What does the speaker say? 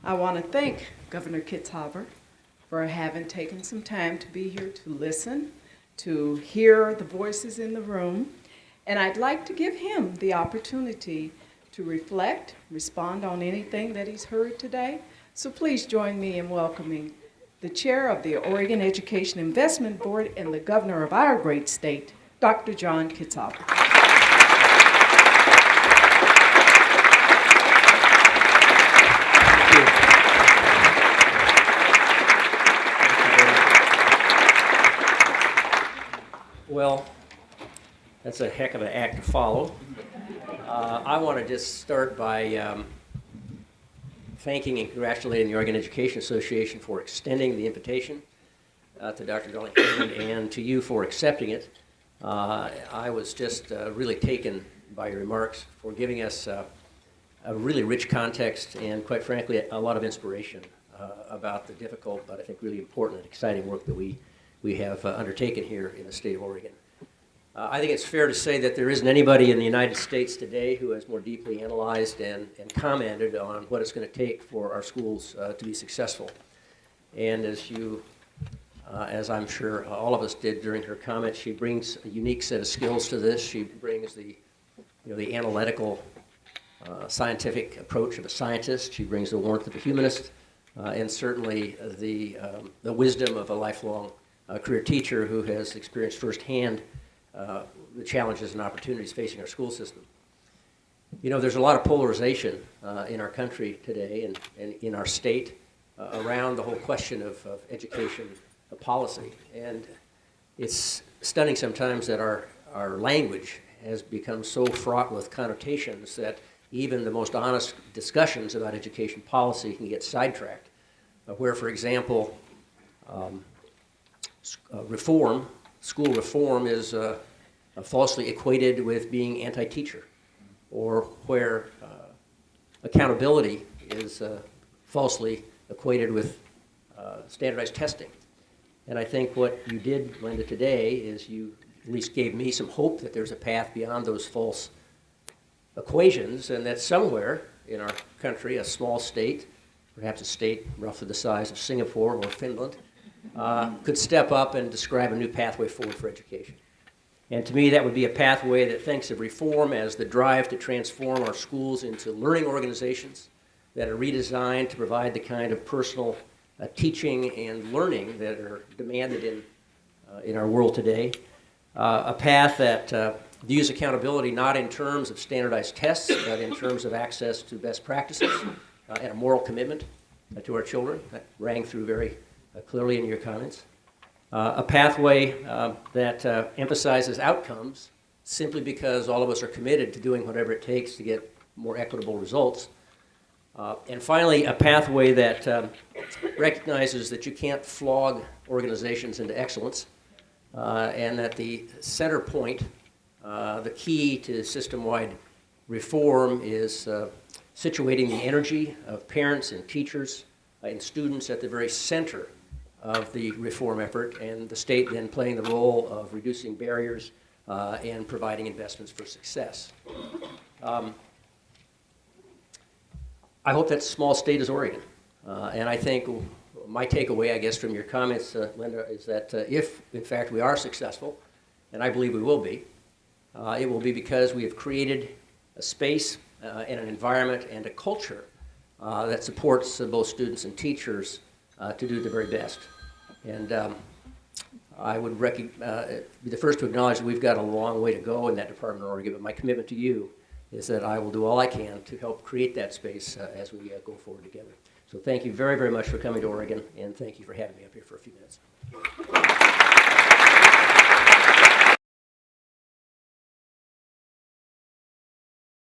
I want to thank Governor Kitzhaber for having taken some time to be here to listen, to hear the voices in the room, and I'd like to give him the opportunity to reflect, respond on anything that he's heard today. So please join me in welcoming the chair of the Oregon Education Investment Board and the governor of our great state, Dr. John Kitzhaber. Well, that's a heck of an act to follow. I want to just start by thanking and congratulating the Oregon Education Association for extending the invitation to Dr. Darling and to you for accepting it. I was just really taken by your remarks, for giving us a really rich context and, quite frankly, a lot of inspiration about the difficult but I think really important and exciting work that we have undertaken here in the state of Oregon. I think it's fair to say that there isn't anybody in the United States today who has more deeply analyzed and commented on what it's going to take for our schools to be successful. And as I'm sure all of us did during her comments, she brings a unique set of skills to this. She brings the analytical, scientific approach of a scientist. She brings the warmth of a humanist, and certainly the wisdom of a lifelong career teacher who has experienced firsthand the challenges and opportunities facing our school system. There's a lot of polarization in our country today and in our state around the whole question of education policy. And it's stunning sometimes that our language has become so fraught with connotations that even the most honest discussions about education policy can get sidetracked. Where, for example, school reform is falsely equated with being anti-teacher, or where accountability is falsely equated with standardized testing. And I think what you did, Linda, today is you at least gave me some hope that there's a path beyond those false equations, and that somewhere in our country, a small state, perhaps a state roughly the size of Singapore or Finland, could step up and describe a new pathway forward for education. And to me, that would be a pathway that thinks of reform as the drive to transform our schools into learning organizations that are redesigned to provide the kind of personal teaching and learning that are demanded in our world today. A path that views accountability not in terms of standardized tests, but in terms of access to best practices and a moral commitment to our children. That rang through very clearly in your comments. A pathway that emphasizes outcomes simply because all of us are committed to doing whatever it takes to get more equitable results. And finally, a pathway that recognizes that you can't flog organizations into excellence, and that the center point, the key to system-wide reform is situating the energy of parents and teachers and students at the very center of the reform effort, and the state then playing the role of reducing barriers and providing investments for success. I hope that small state is Oregon. And I think my takeaway, I guess, from your comments, Linda, is that if, in fact, we are successful, and I believe we will be, it will be because we have created a space and an environment and a culture that supports both students and teachers to do the very best. And I would be the first to acknowledge that we've got a long way to go in that department of Oregon, but my commitment to you is that I will do all I can to help create that space as we go forward together. So thank you very, very much for coming to Oregon, and thank you for having me up here for a few minutes.